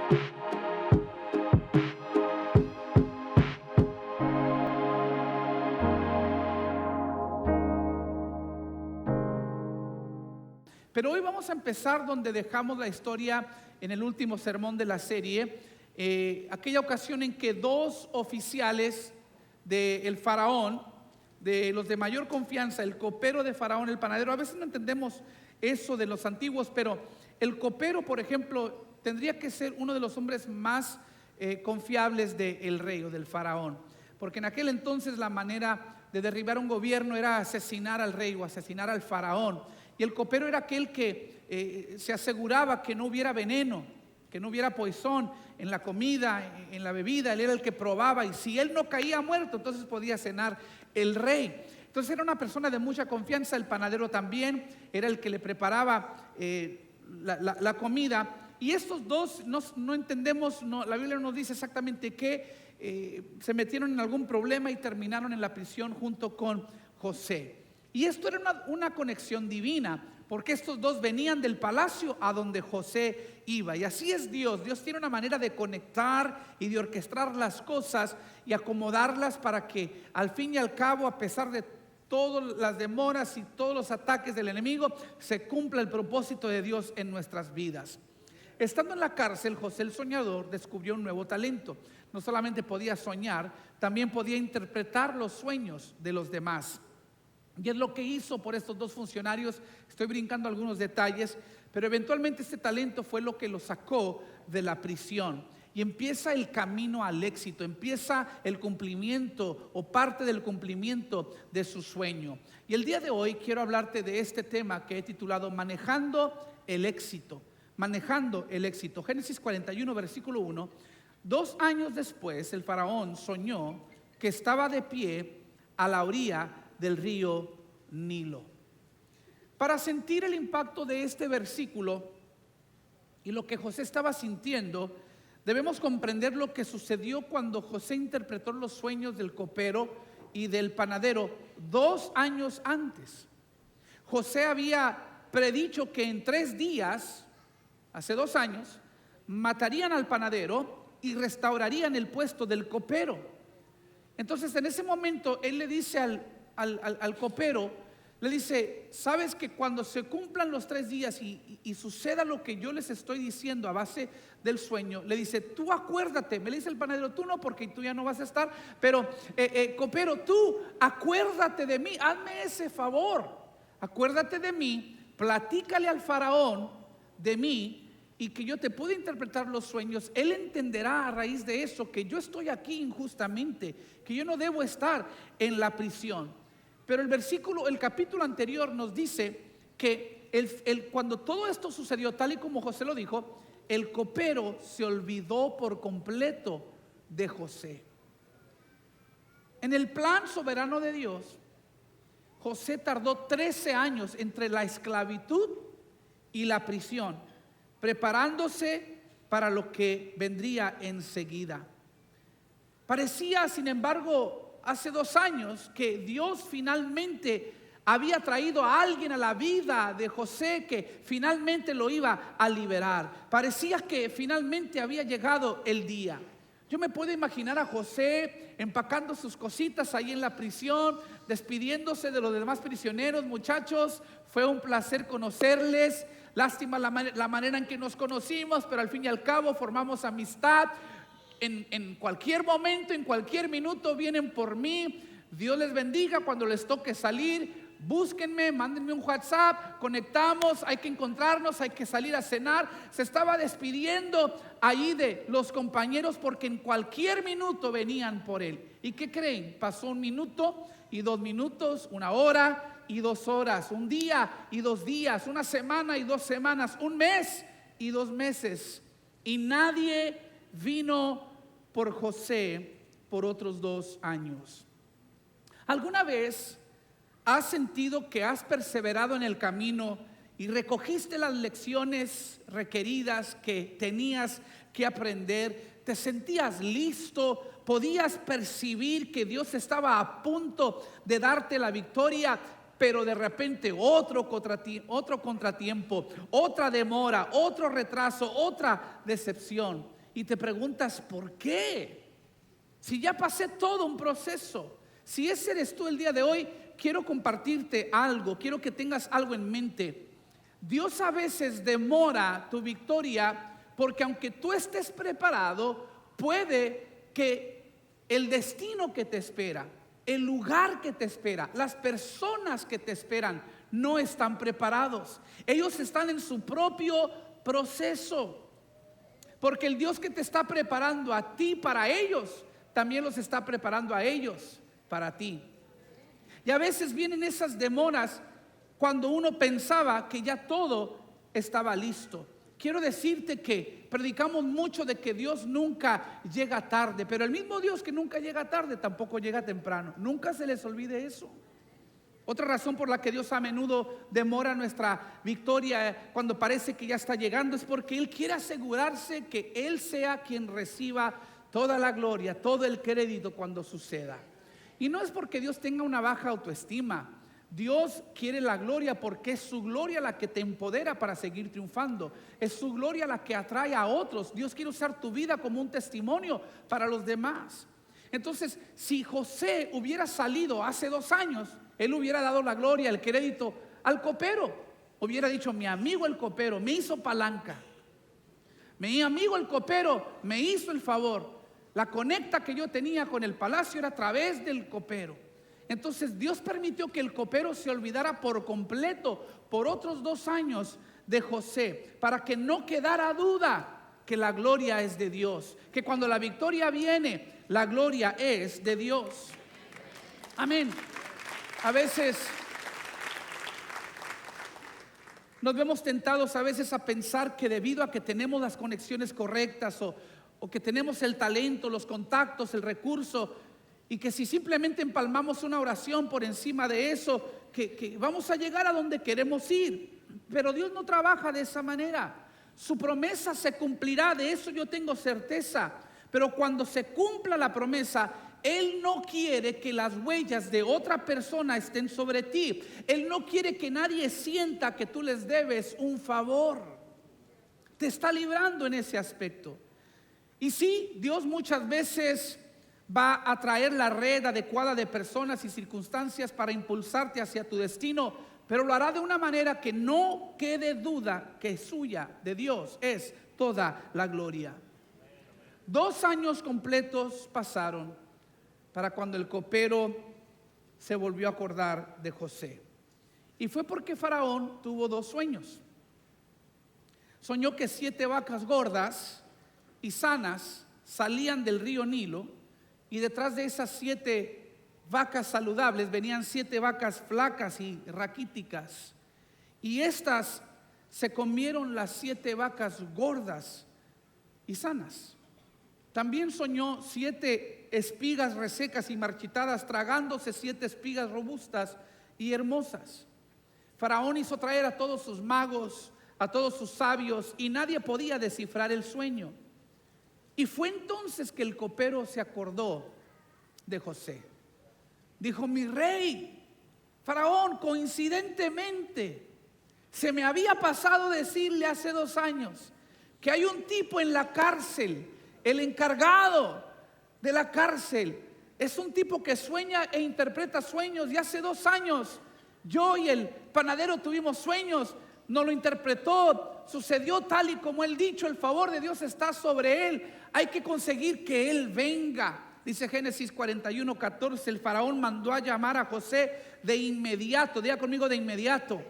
Pero hoy vamos a empezar donde dejamos la historia en el último sermón de la serie, aquella ocasión en que dos oficiales del faraón, de los de mayor confianza, el copero de faraón, el panadero. A veces no entendemos eso de los antiguos, pero el copero, por ejemplo, tendría que ser uno de los hombres más confiables del rey o del faraón, porque en aquel entonces la manera de derribar un gobierno era asesinar al rey o asesinar al faraón. Y el copero era aquel que se aseguraba que no hubiera veneno, que no hubiera poison en la comida, en la bebida. Él era el que probaba, y si él no caía muerto, entonces podía cenar el rey. Entonces era una persona de mucha confianza. El panadero también era el que le preparaba la comida. Y estos dos no entendemos, la Biblia no nos dice exactamente qué, se metieron en algún problema y terminaron en la prisión junto con José. Y esto era una conexión divina, porque estos dos venían del palacio a donde José iba. Y así es Dios. Dios tiene una manera de conectar y de orquestar las cosas y acomodarlas para que al fin y al cabo, a pesar de todas las demoras y todos los ataques del enemigo, se cumpla el propósito de Dios en nuestras vidas. Estando en la cárcel, José el soñador descubrió un nuevo talento. No solamente podía soñar, también podía interpretar los sueños de los demás. Y es lo que hizo por estos dos funcionarios. Estoy brincando algunos detalles, pero eventualmente este talento fue lo que lo sacó de la prisión. Y empieza el camino al éxito, empieza el cumplimiento o parte del cumplimiento de su sueño. Y el día de hoy quiero hablarte de este tema que he titulado Manejando el éxito. Manejando el éxito. Génesis 41, versículo 1. 2 años después, el faraón soñó que estaba de pie a la orilla del río Nilo. Para sentir el impacto de este versículo y lo que José estaba sintiendo, debemos comprender lo que sucedió cuando José interpretó los sueños del copero y del panadero 2 años antes. José había predicho que en 3 días, hace 2 años, matarían al panadero y restaurarían el puesto del copero. Entonces en ese momento él le dice al copero, le dice: sabes que cuando se cumplan los 3 días y suceda lo que yo les estoy diciendo a base del sueño, le dice: tú acuérdate. Me le dice el panadero: tú no, porque tú ya no vas a estar, pero copero, tú acuérdate de mí, hazme ese favor, acuérdate de mí, platícale al faraón de mí y que yo te pueda interpretar los sueños. Él entenderá a raíz de eso que yo estoy aquí injustamente, que yo no debo estar en la prisión. Pero el capítulo anterior nos dice que cuando todo esto sucedió tal y como José lo dijo, el copero se olvidó por completo de José. En el plan soberano de Dios, José tardó 13 años entre la esclavitud y la prisión, preparándose para lo que vendría enseguida. Parecía, sin embargo, hace 2 años que Dios finalmente había traído a alguien a la vida de José que finalmente lo iba a liberar. Parecía que finalmente había llegado el día. Yo me puedo imaginar a José empacando sus cositas ahí en la prisión, despidiéndose de los demás prisioneros. Muchachos, fue un placer conocerles. Lástima la manera en que nos conocimos, pero al fin y al cabo formamos amistad. En cualquier momento, en cualquier minuto vienen por mí. Dios les bendiga. Cuando les toque salir, búsquenme, mándenme un WhatsApp, conectamos, hay que encontrarnos, hay que salir a cenar. Se estaba despidiendo ahí de los compañeros porque en cualquier minuto venían por él. ¿Y qué creen? Pasó 1 minuto y 2 minutos, 1 hora y 2 horas, 1 día y 2 días, 1 semana y 2 semanas, 1 mes y 2 meses, y nadie vino por José por otros 2 años. ¿Alguna vez has sentido que has perseverado en el camino y recogiste las lecciones requeridas que tenías que aprender? ¿Te sentías listo? ¿Podías percibir que Dios estaba a punto de darte la victoria? Pero de repente otro contratiempo, otra demora, otro retraso, otra decepción. y te preguntas, ¿por qué? Si ya pasé todo un proceso. Si ese eres tú el día de hoy, quiero compartirte algo, quiero que tengas algo en mente. Dios a veces demora tu victoria porque aunque tú estés preparado, puede que el destino que te espera, el lugar que te espera, las personas que te esperan no están preparados. Ellos están en su propio proceso. Porque el Dios que te está preparando a ti para ellos, también los está preparando a ellos para ti. Y a veces vienen esas demoras cuando uno pensaba que ya todo estaba listo. Quiero decirte que predicamos mucho de que Dios nunca llega tarde, pero el mismo Dios que nunca llega tarde tampoco llega temprano. Nunca se les olvide eso. Otra razón por la que Dios a menudo demora nuestra victoria cuando parece que ya está llegando es porque Él quiere asegurarse que Él sea quien reciba toda la gloria, todo el crédito cuando suceda. Y no es porque Dios tenga una baja autoestima. Dios quiere la gloria porque es su gloria la que te empodera para seguir triunfando. Es su gloria la que atrae a otros. Dios quiere usar tu vida como un testimonio para los demás. Entonces, si José hubiera salido hace 2 años, él hubiera dado la gloria, el crédito al copero. Hubiera dicho, mi amigo el copero me hizo palanca. Mi amigo el copero me hizo el favor. La conecta que yo tenía con el palacio era a través del copero. Entonces Dios permitió que el copero se olvidara por completo por otros 2 años de José, para que no quedara duda que la gloria es de Dios, que cuando la victoria viene, la gloria es de Dios. Amén. A veces nos vemos tentados a veces a pensar que debido a que tenemos las conexiones correctas o que tenemos el talento, los contactos, el recurso, y que si simplemente empalmamos una oración por encima de eso, que vamos a llegar a donde queremos ir. Pero Dios no trabaja de esa manera. Su promesa se cumplirá, de eso yo tengo certeza. Pero cuando se cumpla la promesa, Él no quiere que las huellas de otra persona estén sobre ti. Él no quiere que nadie sienta que tú les debes un favor. Te está librando en ese aspecto. Y sí, Dios muchas veces va a traer la red adecuada de personas y circunstancias para impulsarte hacia tu destino, pero lo hará de una manera que no quede duda que suya, de Dios, es toda la gloria. 2 años completos pasaron para cuando el copero se volvió a acordar de José. Y fue porque Faraón tuvo 2 sueños. Soñó que 7 vacas gordas y sanas salían del río Nilo, y detrás de esas 7 vacas saludables venían 7 vacas flacas y raquíticas. Y estas se comieron las 7 vacas gordas y sanas. También soñó 7 espigas resecas y marchitadas tragándose 7 espigas robustas y hermosas. Faraón hizo traer a todos sus magos, a todos sus sabios, y nadie podía descifrar el sueño. Y fue entonces que el copero se acordó de José. Dijo, mi rey, Faraón, coincidentemente, se me había pasado decirle hace 2 años que hay un tipo en la cárcel, el encargado de la cárcel. Es un tipo que sueña e interpreta sueños, y hace 2 años yo y el panadero tuvimos sueños, nos lo interpretó, sucedió tal y como él dicho, el favor de Dios está sobre él. Hay que conseguir que él venga. Dice Génesis 41:14, el faraón mandó a llamar a José de inmediato. Diga conmigo, de inmediato.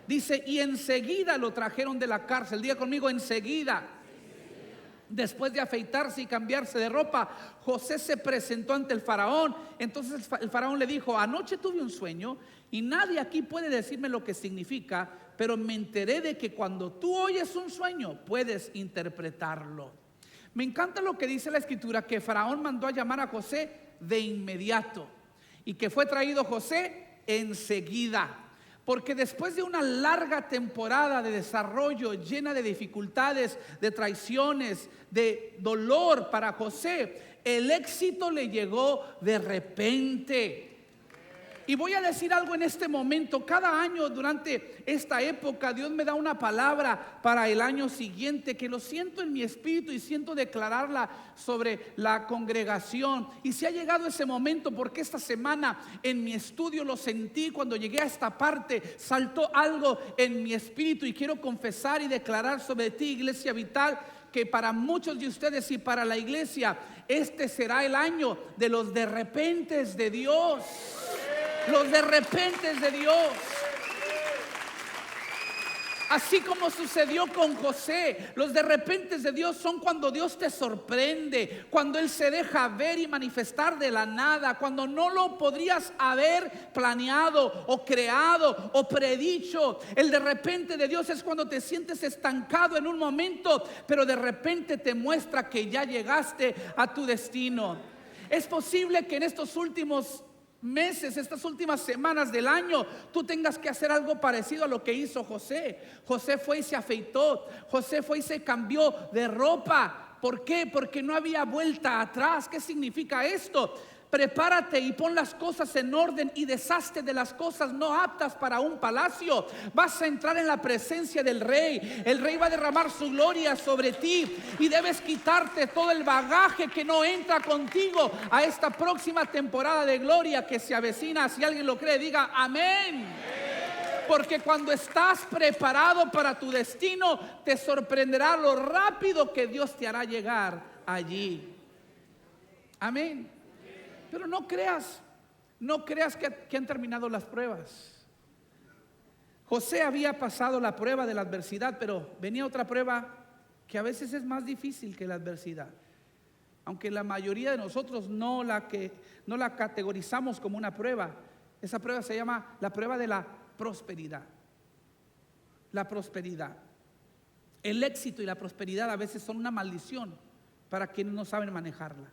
Dice, y enseguida lo trajeron de la cárcel. Diga conmigo, enseguida. Después de afeitarse y cambiarse de ropa, José se presentó ante el faraón. Entonces el faraón le dijo, anoche tuve un sueño y nadie aquí puede decirme lo que significa, pero me enteré de que cuando tú oyes un sueño puedes interpretarlo. Me encanta lo que dice la escritura, que Faraón mandó a llamar a José de inmediato y que fue traído José enseguida. Porque después de una larga temporada de desarrollo llena de dificultades, de traiciones, de dolor para José, el éxito le llegó de repente. Y voy a decir algo en este momento. Cada año durante esta época Dios me da una palabra para el año siguiente, que lo siento en mi espíritu y siento declararla sobre la congregación. Y si ha llegado ese momento, porque esta semana en mi estudio lo sentí, cuando llegué a esta parte saltó algo en mi espíritu, y quiero confesar y declarar sobre ti, Iglesia Vital, que para muchos de ustedes y para la iglesia, este será el año de los de repentes de Dios. Los de repentes de Dios. Así como sucedió con José, los de repentes de Dios son cuando Dios te sorprende, cuando Él se deja ver y manifestar de la nada, cuando no lo podrías haber planeado o creado o predicho. El de repente de Dios es cuando te sientes estancado en un momento, pero de repente te muestra que ya llegaste a tu destino. Es posible que en estos últimos meses, estas últimas semanas del año, tú tengas que hacer algo parecido a lo que hizo José. José fue y se afeitó. José fue y se cambió de ropa. ¿Por qué? Porque no había vuelta atrás. ¿Qué significa esto? Prepárate y pon las cosas en orden y deshazte de las cosas no aptas para un palacio. Vas a entrar en la presencia del rey. El rey va a derramar su gloria sobre ti y debes quitarte todo el bagaje que no entra contigo a esta próxima temporada de gloria que se avecina. Si alguien lo cree, diga amén. Porque cuando estás preparado para tu destino, te sorprenderá lo rápido que Dios te hará llegar allí. Amén. Pero no creas que han terminado las pruebas. José había pasado la prueba de la adversidad, pero venía otra prueba que a veces es más difícil que la adversidad. Aunque la mayoría de nosotros no la categorizamos como una prueba. Esa prueba se llama la prueba de la prosperidad. La prosperidad. El éxito y la prosperidad a veces son una maldición para quienes no saben manejarla.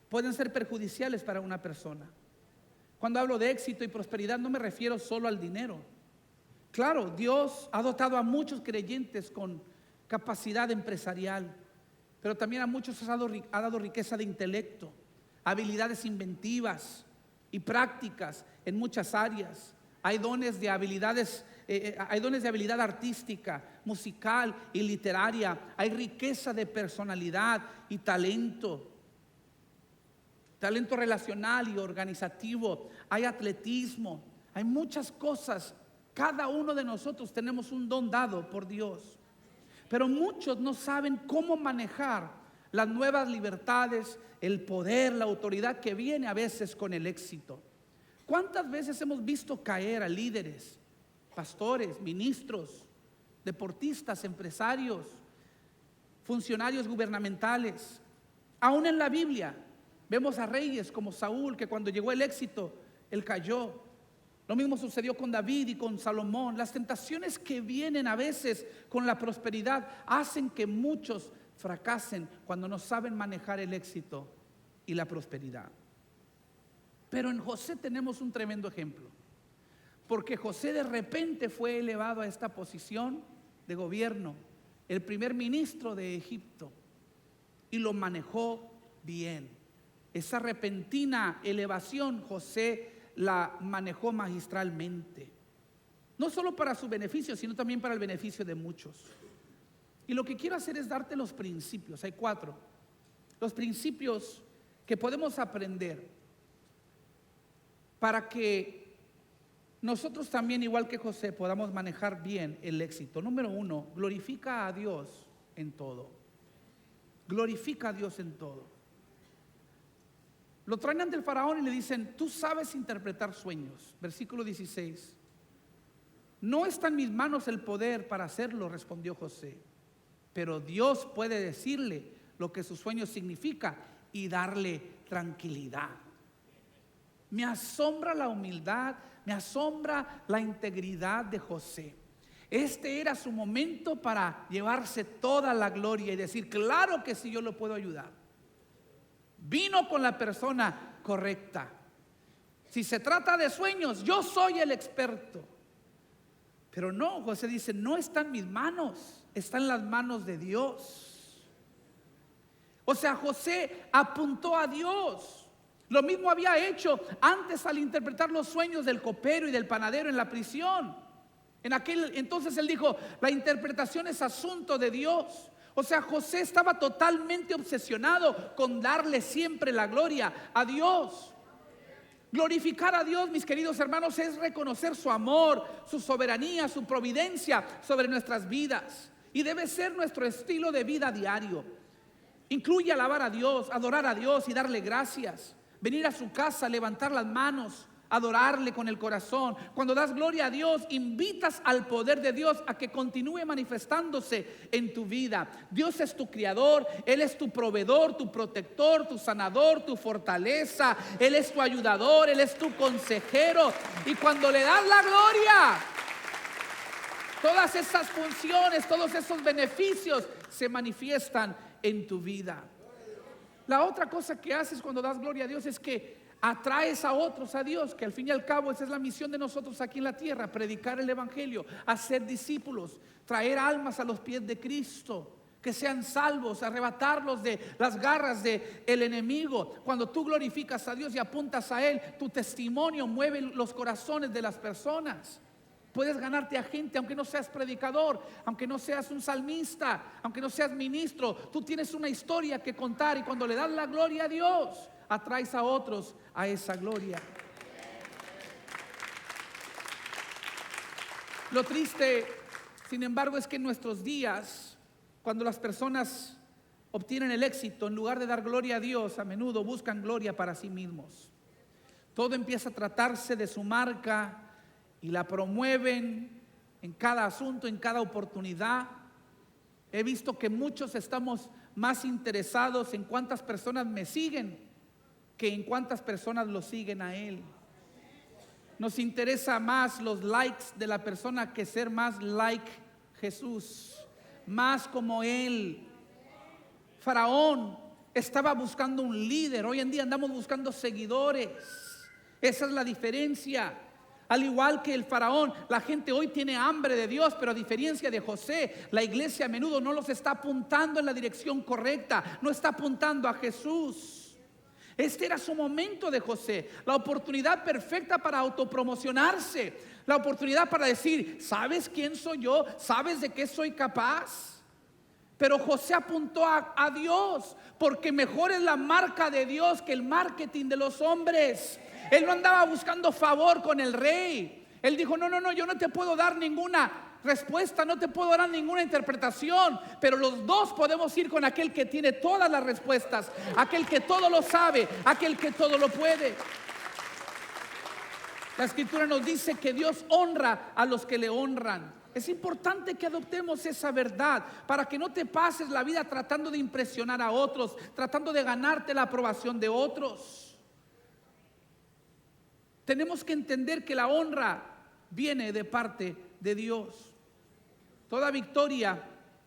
Pueden ser perjudiciales para una persona. Cuando hablo de éxito y prosperidad no me refiero solo al dinero. Claro, Dios ha dotado a muchos creyentes con capacidad empresarial, pero también a muchos ha dado riqueza de intelecto, habilidades inventivas y prácticas en muchas áreas. Hay dones de habilidades, hay dones de habilidad artística, musical y literaria. Hay riqueza de personalidad y talento relacional y organizativo. Hay atletismo, hay muchas cosas. Cada uno de nosotros tenemos un don dado por Dios, pero muchos no saben cómo manejar las nuevas libertades, el poder, la autoridad que viene a veces con el éxito. ¿Cuántas veces hemos visto caer a líderes, pastores, ministros, deportistas, empresarios, funcionarios gubernamentales? Aún en la Biblia vemos a reyes como Saúl, que cuando llegó el éxito, él cayó. Lo mismo sucedió con David y con Salomón. Las tentaciones que vienen a veces con la prosperidad hacen que muchos fracasen cuando no saben manejar el éxito y la prosperidad. Pero en José tenemos un tremendo ejemplo, porque José de repente fue elevado a esta posición de gobierno, el primer ministro de Egipto, y lo manejó bien. Esa repentina elevación José la manejó magistralmente, no solo para su beneficio, sino también para el beneficio de muchos. Y lo que quiero hacer es darte los principios. Hay 4, los principios que podemos aprender para que nosotros también, igual que José, podamos manejar bien el éxito. Número 1, glorifica a Dios en todo. Glorifica a Dios en todo. Lo traen ante el faraón y le dicen: tú sabes interpretar sueños. Versículo 16. No está en mis manos el poder para hacerlo, respondió José, pero Dios puede decirle lo que su sueño significa y darle tranquilidad. Me asombra la humildad, me asombra la integridad de José. Este era su momento para llevarse toda la gloria y decir: claro que sí, yo lo puedo ayudar. Vino con la persona correcta. Si se trata de sueños, yo soy el experto. Pero no, José dice: no está en mis manos, está en las manos de Dios. O sea, José apuntó a Dios. Lo mismo había hecho antes al interpretar los sueños del copero y del panadero en la prisión. En aquel entonces él dijo, la interpretación es asunto de Dios. O sea, José estaba totalmente obsesionado con darle siempre la gloria a Dios. Glorificar a Dios, mis queridos hermanos, es reconocer su amor, su soberanía, su providencia sobre nuestras vidas. Y debe ser nuestro estilo de vida diario. Incluye alabar a Dios, adorar a Dios y darle gracias. Venir a su casa, levantar las manos, adorarle con el corazón. Cuando das gloria a Dios, invitas al poder de Dios a que continúe manifestándose en tu vida. Dios es tu creador, Él es tu proveedor, tu protector, tu sanador, tu fortaleza. Él es tu ayudador, Él es tu consejero. Y cuando le das la gloria, todas esas funciones, todos esos beneficios se manifiestan en tu vida. La otra cosa que haces cuando das gloria a Dios es que atraes a otros a Dios, que al fin y al cabo esa es la misión de nosotros aquí en la tierra: predicar el evangelio, hacer discípulos, traer almas a los pies de Cristo, que sean salvos, arrebatarlos de las garras del enemigo. Cuando tú glorificas a Dios y apuntas a Él, tu testimonio mueve los corazones de las personas. Puedes ganarte a gente aunque no seas predicador, aunque no seas un salmista, aunque no seas ministro. Tú tienes una historia que contar, y cuando le das la gloria a Dios, atraes a otros a esa gloria. Lo triste, sin embargo, es que en nuestros días, cuando las personas obtienen el éxito, en lugar de dar gloria a Dios, a menudo buscan gloria para sí mismos. Todo empieza a tratarse de su marca y la promueven en cada asunto, en cada oportunidad. He visto que muchos estamos más interesados en cuántas personas me siguen que en cuántas personas lo siguen a Él. Nos interesa más los likes de la persona que ser más like Jesús, más como Él. Faraón estaba buscando un líder. Hoy en día andamos buscando seguidores. Esa es la diferencia. Al igual que el faraón, la gente hoy tiene hambre de Dios, pero a diferencia de José, la iglesia a menudo no los está apuntando en la dirección correcta, no está apuntando a Jesús. Este era su momento de José, la oportunidad perfecta para autopromocionarse, la oportunidad para decir, ¿sabes quién soy yo? ¿Sabes de qué soy capaz? Pero José apuntó a Dios, porque mejor es la marca de Dios que el marketing de los hombres. Él no andaba buscando favor con el rey. Él dijo, no, yo no te puedo dar ninguna respuesta, no te puedo dar ninguna interpretación, pero los dos podemos ir con aquel que tiene todas las respuestas, aquel que todo lo sabe, aquel que todo lo puede. La escritura nos dice que Dios honra a los que le honran. Es importante que adoptemos esa verdad para que no te pases la vida tratando de impresionar a otros, tratando de ganarte la aprobación de otros. Tenemos que entender que la honra viene de parte de Dios. Toda victoria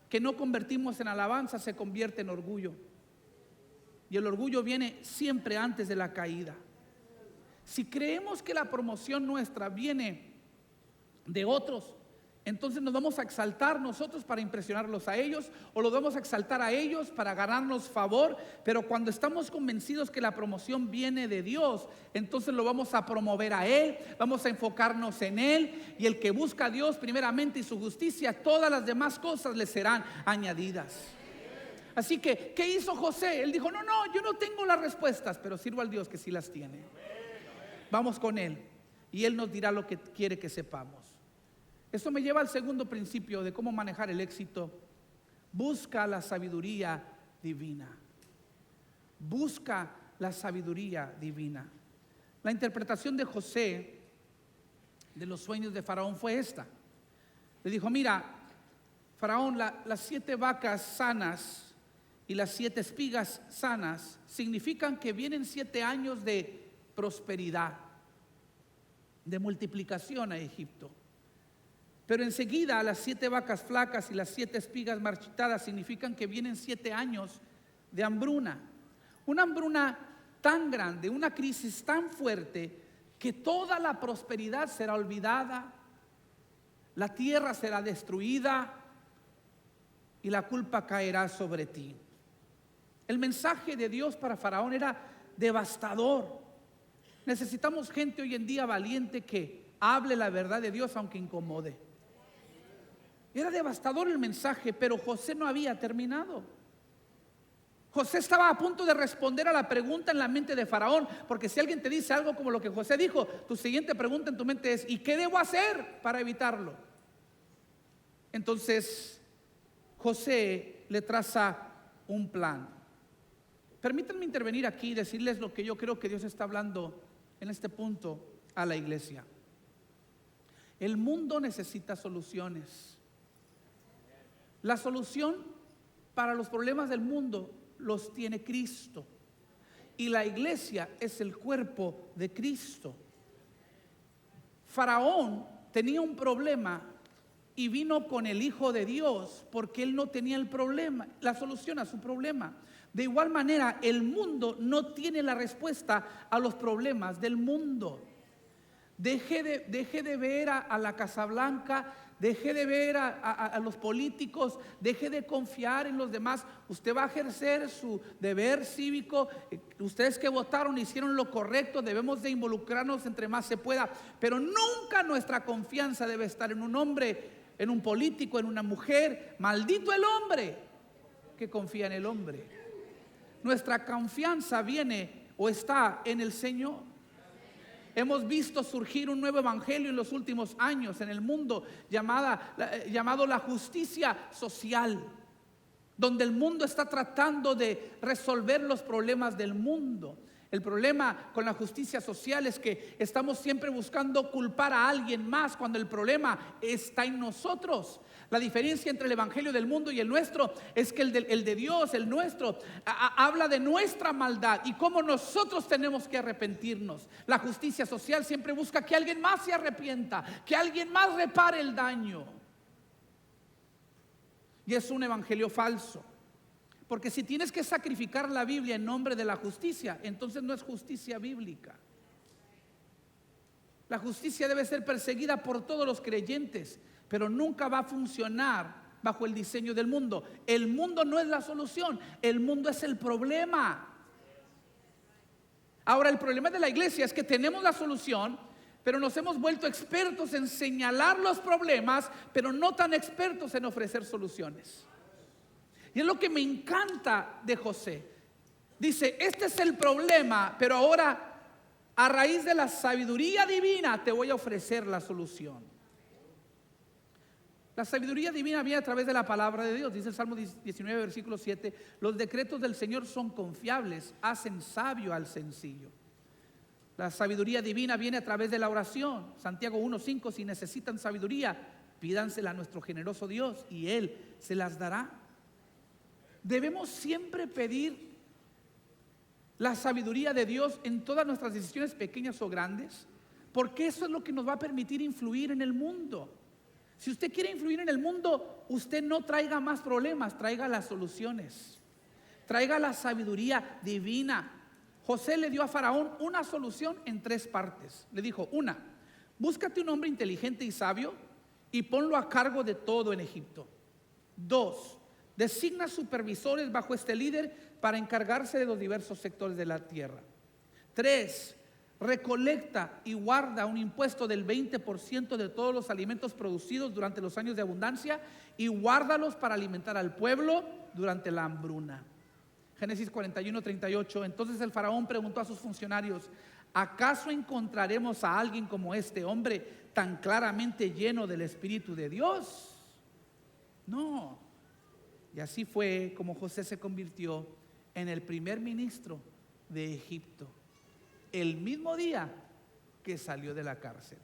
que no convertimos en alabanza se convierte en orgullo. Y el orgullo viene siempre antes de la caída. Si creemos que la promoción nuestra viene de otros, entonces nos vamos a exaltar nosotros para impresionarlos a ellos, o los vamos a exaltar a ellos para ganarnos favor. Pero cuando estamos convencidos que la promoción viene de Dios, entonces lo vamos a promover a Él, vamos a enfocarnos en Él, y el que busca a Dios primeramente y su justicia, todas las demás cosas le serán añadidas. Así que, ¿qué hizo José? Él dijo, no, yo no tengo las respuestas, pero sirvo al Dios que sí las tiene. Vamos con Él y Él nos dirá lo que quiere que sepamos. Esto me lleva al segundo principio de cómo manejar el éxito. Busca la sabiduría divina. Busca la sabiduría divina. La interpretación de José de los sueños de Faraón fue esta. Le dijo, mira, Faraón, las 7 vacas sanas y las 7 espigas sanas significan que vienen 7 años de prosperidad, de multiplicación a Egipto. Pero enseguida las 7 vacas flacas y las 7 espigas marchitadas significan que vienen 7 años de hambruna. Una hambruna tan grande, una crisis tan fuerte, que toda la prosperidad será olvidada, la tierra será destruida y la culpa caerá sobre ti. El mensaje de Dios para Faraón era devastador. Necesitamos gente hoy en día valiente que hable la verdad de Dios aunque incomode. Era devastador el mensaje, pero José no había terminado. José estaba a punto de responder a la pregunta en la mente de Faraón, porque si alguien te dice algo como lo que José dijo, tu siguiente pregunta en tu mente es: ¿y qué debo hacer para evitarlo? Entonces José le traza un plan. Permítanme intervenir aquí y decirles lo que yo creo que Dios está hablando en este punto a la iglesia. El mundo necesita soluciones. La solución para los problemas del mundo los tiene Cristo, y la iglesia es el cuerpo de Cristo. Faraón tenía un problema y vino con el Hijo de Dios porque él no tenía el problema, la solución a su problema. De igual manera, el mundo no tiene la respuesta a los problemas del mundo. Deje de ver a la Casa Blanca, deje de ver a los políticos, deje de confiar en los demás. Usted va a ejercer su deber cívico. Ustedes que votaron hicieron lo correcto. Debemos de involucrarnos entre más se pueda, pero nunca nuestra confianza debe estar en un hombre, en un político, en una mujer. Maldito el hombre que confía en el hombre. Nuestra confianza viene o está en el Señor. Hemos visto surgir un nuevo evangelio en los últimos años en el mundo llamado la justicia social, donde el mundo está tratando de resolver los problemas del mundo. El problema con la justicia social es que estamos siempre buscando culpar a alguien más cuando el problema está en nosotros. La diferencia entre el evangelio del mundo y el nuestro es que el de Dios, el nuestro, habla de nuestra maldad y cómo nosotros tenemos que arrepentirnos. La justicia social siempre busca que alguien más se arrepienta, que alguien más repare el daño. Y es un evangelio falso. Porque si tienes que sacrificar la Biblia en nombre de la justicia, entonces no es justicia bíblica. La justicia debe ser perseguida por todos los creyentes, pero nunca va a funcionar bajo el diseño del mundo. El mundo no es la solución, el mundo es el problema. Ahora, el problema de la iglesia es que tenemos la solución, pero nos hemos vuelto expertos en señalar los problemas, pero no tan expertos en ofrecer soluciones. Y es lo que me encanta de José. Dice: este es el problema, pero ahora a raíz de la sabiduría divina te voy a ofrecer la solución. La sabiduría divina viene a través de la palabra de Dios. Dice el Salmo 19, versículo 7: los decretos del Señor son confiables, hacen sabio al sencillo. La sabiduría divina viene a través de la oración. Santiago 1:5: si necesitan sabiduría, pídansela a nuestro generoso Dios y Él se las dará. Debemos siempre pedir la sabiduría de Dios en todas nuestras decisiones, pequeñas o grandes, porque eso es lo que nos va a permitir influir en el mundo. Si usted quiere influir en el mundo, usted no traiga más problemas, traiga las soluciones, traiga la sabiduría divina. José le dio a Faraón una solución en 3 partes. Le dijo: 1, búscate un hombre inteligente y sabio y ponlo a cargo de todo en Egipto. 2, designa supervisores bajo este líder para encargarse de los diversos sectores de la tierra. 3, recolecta y guarda un impuesto del 20% de todos los alimentos producidos durante los años de abundancia y guárdalos para alimentar al pueblo durante la hambruna. Génesis 41:38. Entonces el faraón preguntó a sus funcionarios: ¿acaso encontraremos a alguien como este hombre tan claramente lleno del Espíritu de Dios? No. Y así fue como José se convirtió en el primer ministro de Egipto, el mismo día que salió de la cárcel.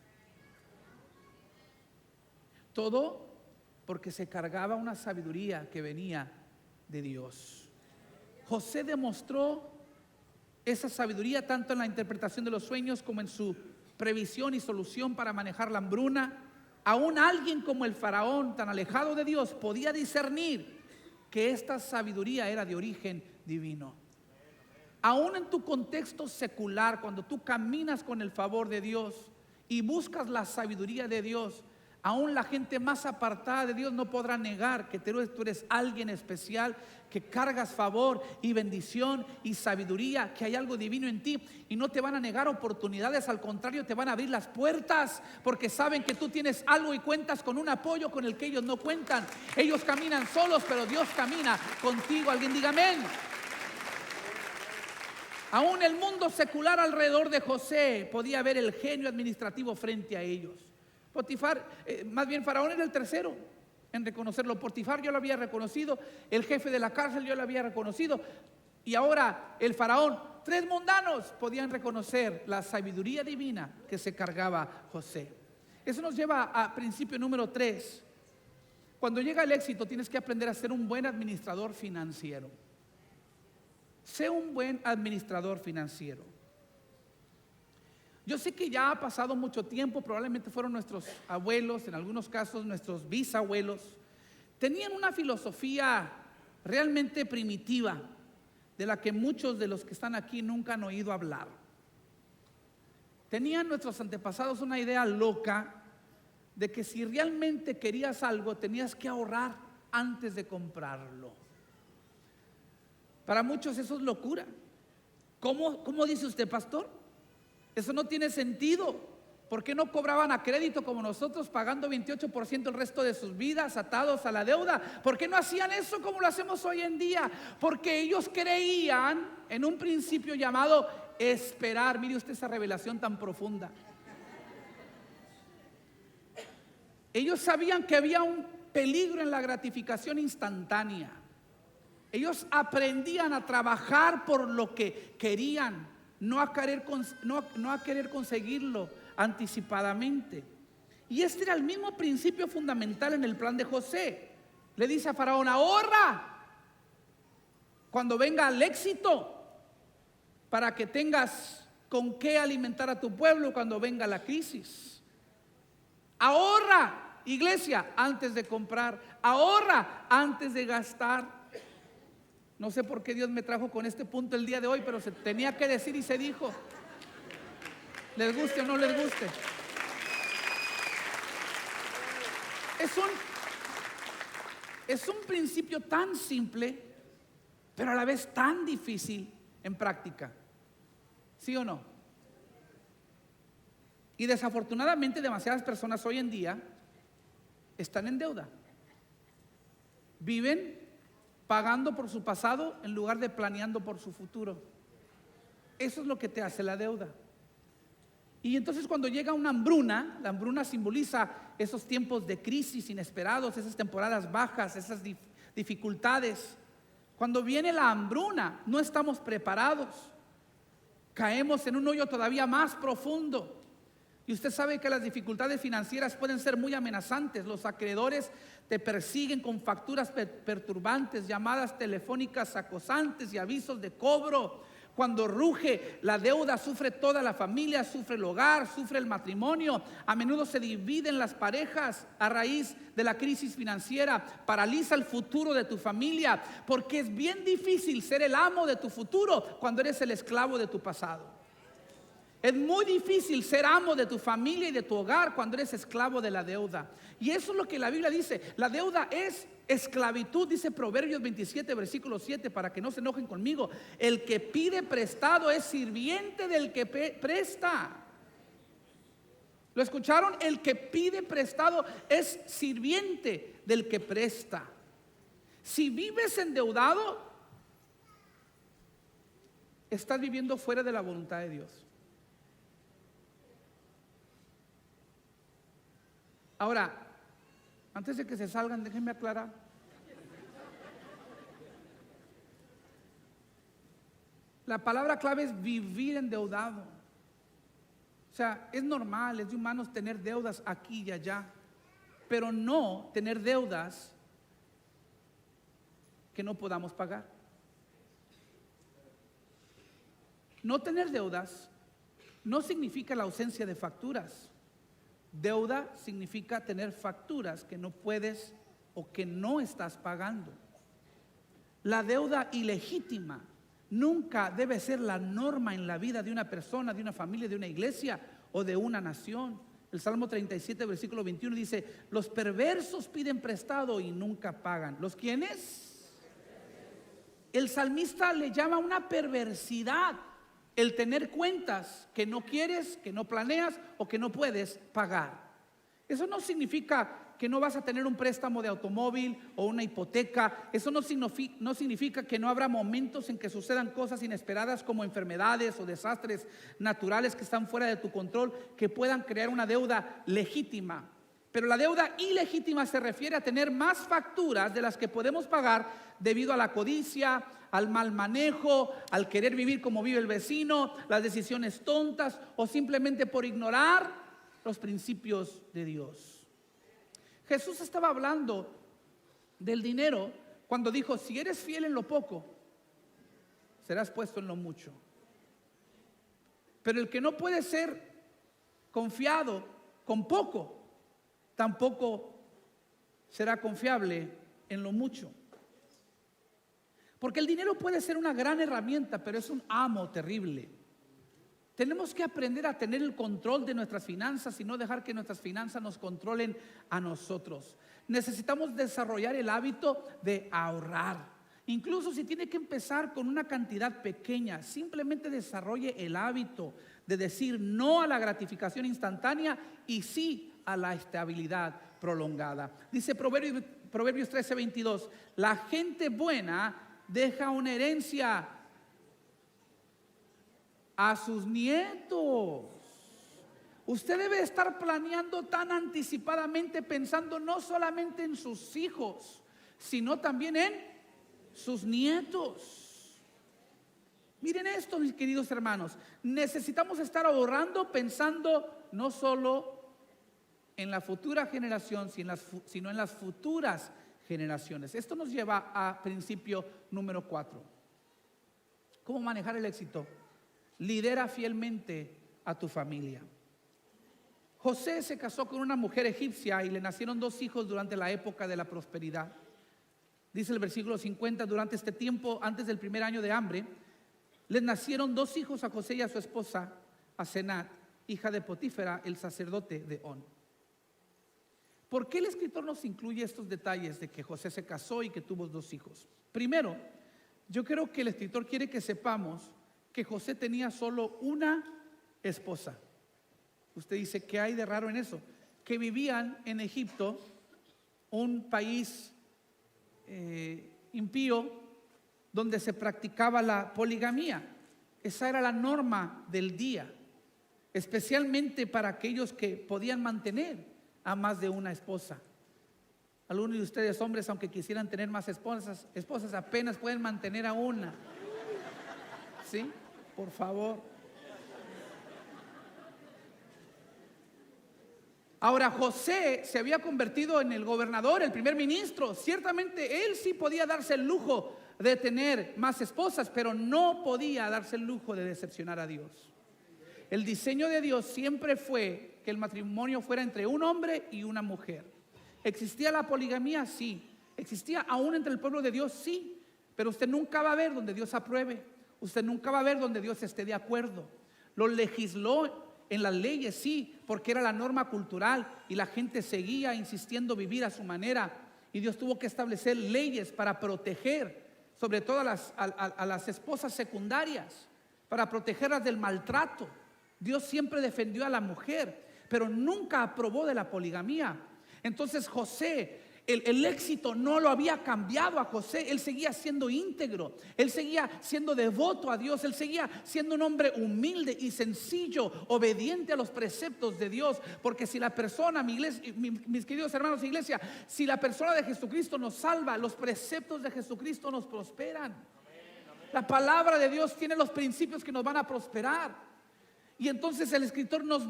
Todo porque se cargaba una sabiduría que venía de Dios. José demostró esa sabiduría tanto en la interpretación de los sueños como en su previsión y solución para manejar la hambruna. Aún alguien como el faraón, tan alejado de Dios, podía discernir que esta sabiduría era de origen divino. Aún en tu contexto secular, cuando tú caminas con el favor de Dios y buscas la sabiduría de Dios, Aún la gente más apartada de Dios no podrá negar que tú eres alguien especial, que cargas favor y bendición y sabiduría, que hay algo divino en ti, y no te van a negar oportunidades, al contrario, te van a abrir las puertas, porque saben que tú tienes algo y cuentas con un apoyo con el que ellos no cuentan. Ellos caminan solos, pero Dios camina contigo. Alguien diga amén. Aún el mundo secular alrededor de José podía ver el genio administrativo frente a ellos. Potifar, más bien Faraón era el tercero en reconocerlo. Potifar yo lo había reconocido, el jefe de la cárcel yo lo había reconocido, y ahora el Faraón. 3 mundanos podían reconocer la sabiduría divina que se cargaba José. Eso nos lleva a principio número 3. Cuando llega el éxito, tienes que aprender a ser un buen administrador financiero. Sé un buen administrador financiero. Yo sé que ya ha pasado mucho tiempo, probablemente fueron nuestros abuelos, en algunos casos nuestros bisabuelos. Tenían una filosofía realmente primitiva, de la que muchos de los que están aquí nunca han oído hablar. Tenían nuestros antepasados una idea loca de que si realmente querías algo, tenías que ahorrar antes de comprarlo. Para muchos eso es locura. ¿Cómo dice usted, pastor? Eso no tiene sentido. ¿Por qué no cobraban a crédito como nosotros, pagando 28% el resto de sus vidas, atados a la deuda? ¿Por qué no hacían eso como lo hacemos hoy en día? Porque ellos creían en un principio llamado esperar. Mire usted esa revelación tan profunda. Ellos sabían que había un peligro en la gratificación instantánea. Ellos aprendían a trabajar por lo que querían, no a querer conseguirlo anticipadamente. Y este era el mismo principio fundamental en el plan de José. Le dice a Faraón: ahorra cuando venga el éxito, para que tengas con qué alimentar a tu pueblo cuando venga la crisis. Ahorra, iglesia, antes de comprar. Ahorra antes de gastar. No sé por qué Dios me trajo con este punto el día de hoy, pero se tenía que decir y se dijo. Les guste o no les guste. Es un principio tan simple, pero a la vez tan difícil en práctica. ¿Sí o no? Y desafortunadamente demasiadas personas hoy en día están en deuda. Viven pagando por su pasado en lugar de planeando por su futuro. Eso es lo que te hace la deuda. Y entonces cuando llega una hambruna, la hambruna simboliza esos tiempos de crisis inesperados, esas temporadas bajas, esas dificultades. Cuando viene la hambruna, no estamos preparados. Caemos en un hoyo todavía más profundo. Y usted sabe que las dificultades financieras pueden ser muy amenazantes. Los acreedores te persiguen con facturas perturbantes, llamadas telefónicas acosantes y avisos de cobro. Cuando ruge la deuda, sufre toda la familia, sufre el hogar, sufre el matrimonio. A menudo se dividen las parejas a raíz de la crisis financiera. Paraliza el futuro de tu familia, porque es bien difícil ser el amo de tu futuro cuando eres el esclavo de tu pasado. Es muy difícil ser amo de tu familia y de tu hogar cuando eres esclavo de la deuda. Y eso es lo que la Biblia dice. La deuda es esclavitud, dice Proverbios 27, versículo 7, para que no se enojen conmigo. El que pide prestado es sirviente del que presta. ¿Lo escucharon? El que pide prestado es sirviente del que presta. Si vives endeudado, estás viviendo fuera de la voluntad de Dios. Ahora, antes de que se salgan, déjenme aclarar. La palabra clave es vivir endeudado. O sea, es normal, es de humanos tener deudas aquí y allá, pero no tener deudas que no podamos pagar. No tener deudas no significa la ausencia de facturas. Deuda significa tener facturas que no puedes o que no estás pagando. La deuda ilegítima nunca debe ser la norma en la vida de una persona, de una familia, de una iglesia o de una nación. El Salmo 37, versículo 21 dice: los perversos piden prestado y nunca pagan. ¿Los quiénes? El salmista le llama una perversidad el tener cuentas que no quieres, que no planeas o que no puedes pagar. Eso no significa que no vas a tener un préstamo de automóvil o una hipoteca. Eso no significa que no habrá momentos en que sucedan cosas inesperadas como enfermedades o desastres naturales que están fuera de tu control, que puedan crear una deuda legítima. Pero la deuda ilegítima se refiere a tener más facturas de las que podemos pagar debido a la codicia, al mal manejo, al querer vivir como vive el vecino, las decisiones tontas o simplemente por ignorar los principios de Dios. Jesús estaba hablando del dinero cuando dijo: si eres fiel en lo poco, serás puesto en lo mucho. Pero el que no puede ser confiado con poco, tampoco será confiable en lo mucho. Porque el dinero puede ser una gran herramienta, pero es un amo terrible. Tenemos que aprender a tener el control de nuestras finanzas y no dejar que nuestras finanzas nos controlen a nosotros. Necesitamos desarrollar el hábito de ahorrar. Incluso si tiene que empezar con una cantidad pequeña, simplemente desarrolle el hábito de decir no a la gratificación instantánea y sí a la estabilidad prolongada. Dice Proverbios 13:22: la gente buena deja una herencia a sus nietos. Usted debe estar planeando tan anticipadamente, pensando no solamente en sus hijos, sino también en sus nietos. Miren esto, mis queridos hermanos, necesitamos estar ahorrando pensando no solo en la futura generación, sino en las futuras generaciones. Esto nos lleva a principio número 4. ¿Cómo manejar el éxito? Lidera fielmente a tu familia. José se casó con una mujer egipcia y le nacieron 2 hijos durante la época de la prosperidad. Dice el versículo 50: durante este tiempo, antes del primer año de hambre, les nacieron 2 hijos a José y a su esposa Asenat, hija de Potífera, el sacerdote de On. ¿Por qué el escritor nos incluye estos detalles de que José se casó y que tuvo 2 hijos? Primero, yo creo que el escritor quiere que sepamos que José tenía solo una esposa. Usted dice: ¿qué hay de raro en eso? Que vivían en Egipto, un país impío, donde se practicaba la poligamía. Esa era la norma del día, especialmente para aquellos que podían mantener a más de una esposa. Algunos de ustedes, hombres, aunque quisieran tener más esposas apenas pueden mantener a una. ¿Sí? Por favor. Ahora, José se había convertido en el gobernador, el primer ministro. Ciertamente él sí podía darse el lujo de tener más esposas, pero no podía darse el lujo de decepcionar a Dios. El diseño de Dios siempre fue que el matrimonio fuera entre un hombre y una mujer. ¿Existía la poligamía? Sí. ¿Existía aún entre el pueblo de Dios? Sí. Pero usted nunca va a ver donde Dios apruebe. Usted nunca va a ver donde Dios esté de acuerdo. Lo legisló en las leyes, sí, porque era la norma cultural y la gente seguía insistiendo vivir a su manera. Y Dios tuvo que establecer leyes para proteger, sobre todo a las esposas secundarias, para protegerlas del maltrato. Dios siempre defendió a la mujer, pero nunca aprobó de la poligamía. Entonces José, el éxito no lo había cambiado a José. Él seguía siendo íntegro, él seguía siendo devoto a Dios, él seguía siendo un hombre humilde y sencillo, obediente a los preceptos de Dios. Porque si la persona, mis queridos hermanos de iglesia, si la persona de Jesucristo nos salva, los preceptos de Jesucristo nos prosperan. La palabra de Dios tiene los principios que nos van a prosperar. Y entonces el escritor nos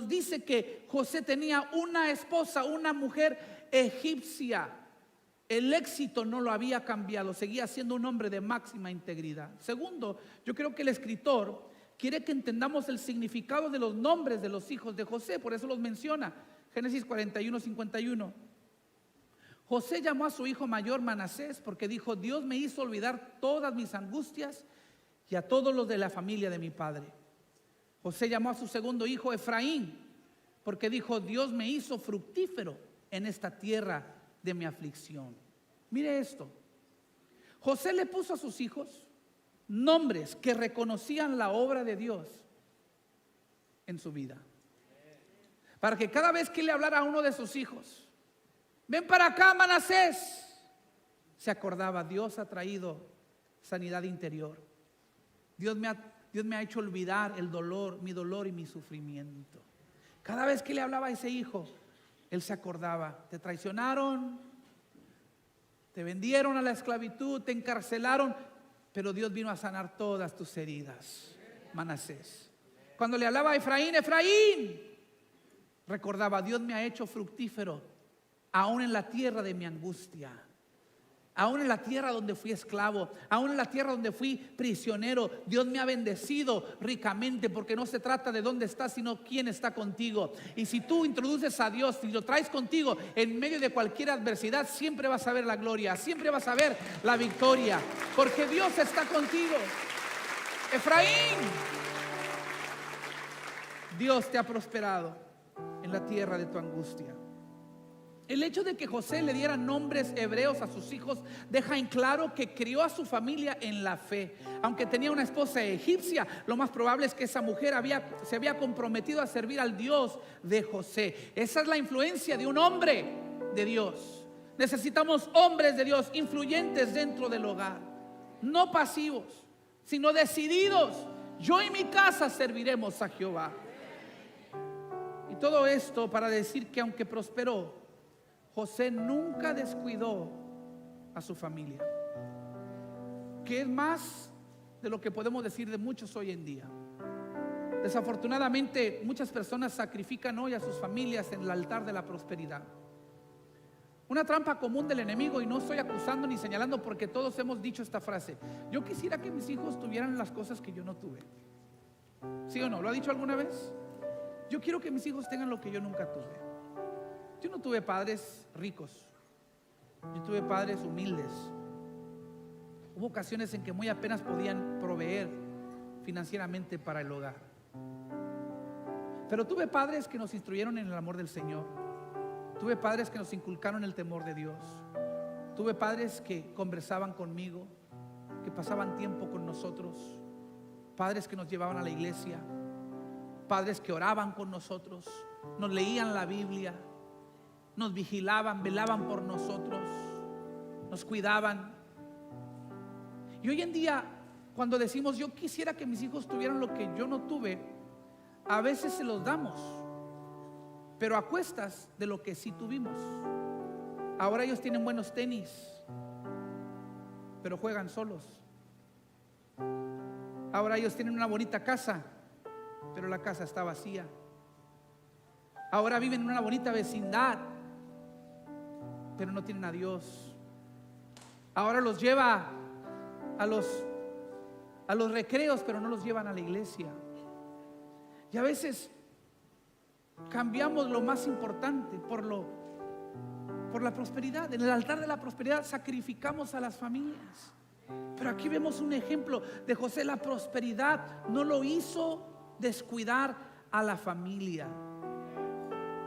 dice que José tenía una esposa, una mujer egipcia. El éxito no lo había cambiado, seguía siendo un hombre de máxima integridad. Segundo, yo creo que el escritor quiere que entendamos el significado de los nombres de los hijos de José, por eso los menciona. Génesis 41:51. José llamó a su hijo mayor Manasés porque dijo: Dios me hizo olvidar todas mis angustias y a todos los de la familia de mi padre. José llamó a su segundo hijo Efraín porque dijo: Dios me hizo fructífero en esta tierra de mi aflicción. Mire esto, José le puso a sus hijos nombres que reconocían la obra de Dios en su vida, para que cada vez que le hablara a uno de sus hijos: ven para acá, Manasés, se acordaba: Dios ha traído sanidad interior. Dios me ha hecho olvidar el dolor, mi dolor y mi sufrimiento. Cada vez que le hablaba a ese hijo, él se acordaba: te traicionaron, te vendieron a la esclavitud, te encarcelaron, pero Dios vino a sanar todas tus heridas, Manasés. Cuando le hablaba a Efraín, Efraín, recordaba: Dios me ha hecho fructífero aún en la tierra de mi angustia, aún en la tierra donde fui esclavo, aún en la tierra donde fui prisionero. Dios me ha bendecido ricamente, porque no se trata de dónde estás, sino quién está contigo. Y si tú introduces a Dios y lo traes contigo en medio de cualquier adversidad, siempre vas a ver la gloria, siempre vas a ver la victoria, porque Dios está contigo. Efraín, Dios te ha prosperado en la tierra de tu angustia. El hecho de que José le diera nombres hebreos a sus hijos deja en claro que crió a su familia en la fe. Aunque tenía una esposa egipcia, lo más probable es que esa mujer se había comprometido a servir al Dios de José. Esa es la influencia de un hombre de Dios. Necesitamos hombres de Dios influyentes dentro del hogar, no pasivos, sino decididos. Yo y mi casa serviremos a Jehová. Y todo esto para decir que aunque prosperó, José nunca descuidó a su familia, que es más de lo que podemos decir de muchos hoy en día. Desafortunadamente, muchas personas sacrifican hoy a sus familias en el altar de la prosperidad. Una trampa común del enemigo, y no estoy acusando ni señalando, porque todos hemos dicho esta frase: yo quisiera que mis hijos tuvieran las cosas que yo no tuve. ¿Sí o no? ¿Lo ha dicho alguna vez? Yo quiero que mis hijos tengan lo que yo nunca tuve. Yo no tuve padres ricos, yo tuve padres humildes. Hubo ocasiones en que muy apenas podían proveer financieramente para el hogar, pero tuve padres que nos instruyeron en el amor del Señor. Tuve padres que nos inculcaron el temor de Dios. Tuve padres que conversaban conmigo, que pasaban tiempo con nosotros, padres que nos llevaban a la iglesia, padres que oraban con nosotros, nos leían la Biblia, nos vigilaban, velaban por nosotros, nos cuidaban. Y hoy en día, cuando decimos yo quisiera que mis hijos tuvieran lo que yo no tuve, a veces se los damos, pero a cuestas de lo que sí tuvimos. Ahora ellos tienen buenos tenis, pero juegan solos. Ahora ellos tienen una bonita casa, pero la casa está vacía. Ahora viven en una bonita vecindad, pero no tienen a Dios. Ahora los lleva a los recreos, pero no los llevan a la iglesia. Y a veces cambiamos lo más importante por la prosperidad. En el altar de la prosperidad sacrificamos a las familias. Pero aquí vemos un ejemplo de José. La prosperidad no lo hizo descuidar a la familia.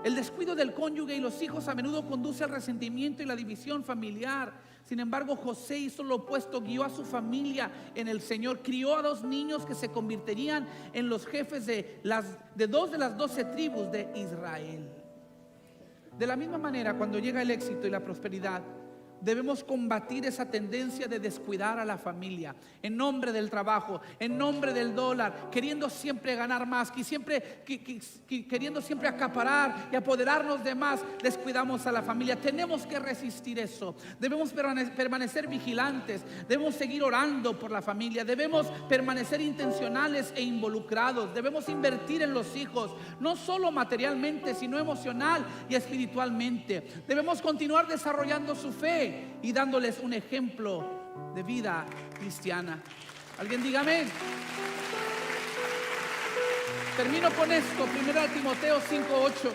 El descuido del cónyuge y los hijos a menudo conduce al resentimiento y la división familiar. Sin embargo, José hizo lo opuesto, guió a su familia en el Señor. Crió a 2 niños que se convertirían en los jefes de 2 de las 12 tribus de Israel. De la misma manera, cuando llega el éxito y la prosperidad, debemos combatir esa tendencia de descuidar a la familia en nombre del trabajo, en nombre del dólar, queriendo siempre ganar más, queriendo siempre acaparar y apoderarnos de más. Descuidamos a la familia. Tenemos que resistir eso. Debemos permanecer vigilantes, debemos seguir orando por la familia, debemos permanecer intencionales e involucrados. Debemos invertir en los hijos, no solo materialmente, sino emocional y espiritualmente. Debemos continuar desarrollando su fe y dándoles un ejemplo de vida cristiana. Alguien diga amén. Termino con esto. 1 Timoteo 5:8.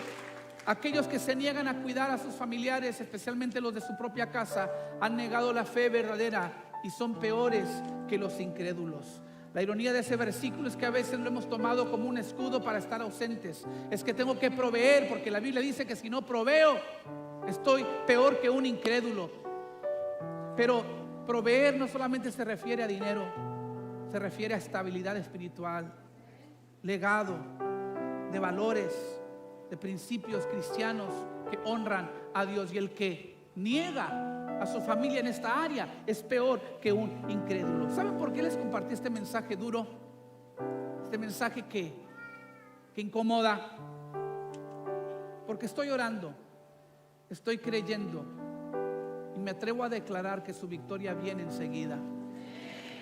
Aquellos que se niegan a cuidar a sus familiares, especialmente los de su propia casa, han negado la fe verdadera y son peores que los incrédulos. La ironía de ese versículo es que a veces lo hemos tomado como un escudo para estar ausentes. Es que tengo que proveer, porque la Biblia dice que si no proveo, estoy peor que un incrédulo. Pero proveer no solamente se refiere a dinero, se refiere a estabilidad espiritual, legado de valores, de principios cristianos que honran a Dios. Y el que niega a su familia en esta área es peor que un incrédulo. ¿Saben por qué les compartí este mensaje duro? Este mensaje que incomoda. Porque estoy orando, estoy creyendo y me atrevo a declarar que su victoria viene enseguida.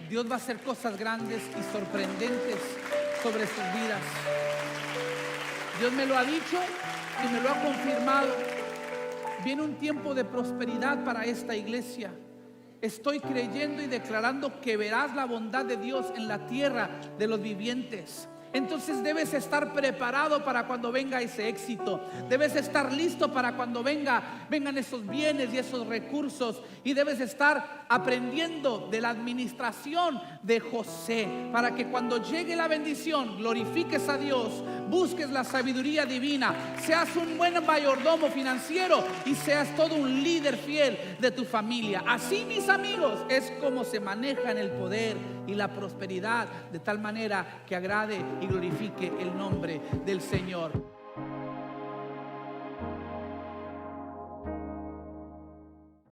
Dios va a hacer cosas grandes y sorprendentes sobre sus vidas. Dios me lo ha dicho y me lo ha confirmado. Viene un tiempo de prosperidad para esta iglesia. Estoy creyendo y declarando que verás la bondad de Dios en la tierra de los vivientes. Entonces debes estar preparado para cuando venga ese éxito. Debes estar listo para cuando vengan esos bienes y esos recursos. Y debes estar aprendiendo de la administración de José, para que cuando llegue la bendición glorifiques a Dios, busques la sabiduría divina, seas un buen mayordomo financiero y seas todo un líder fiel de tu familia. Así, mis amigos, es como se maneja en el poder y la prosperidad, de tal manera que agrade y glorifique el nombre del Señor.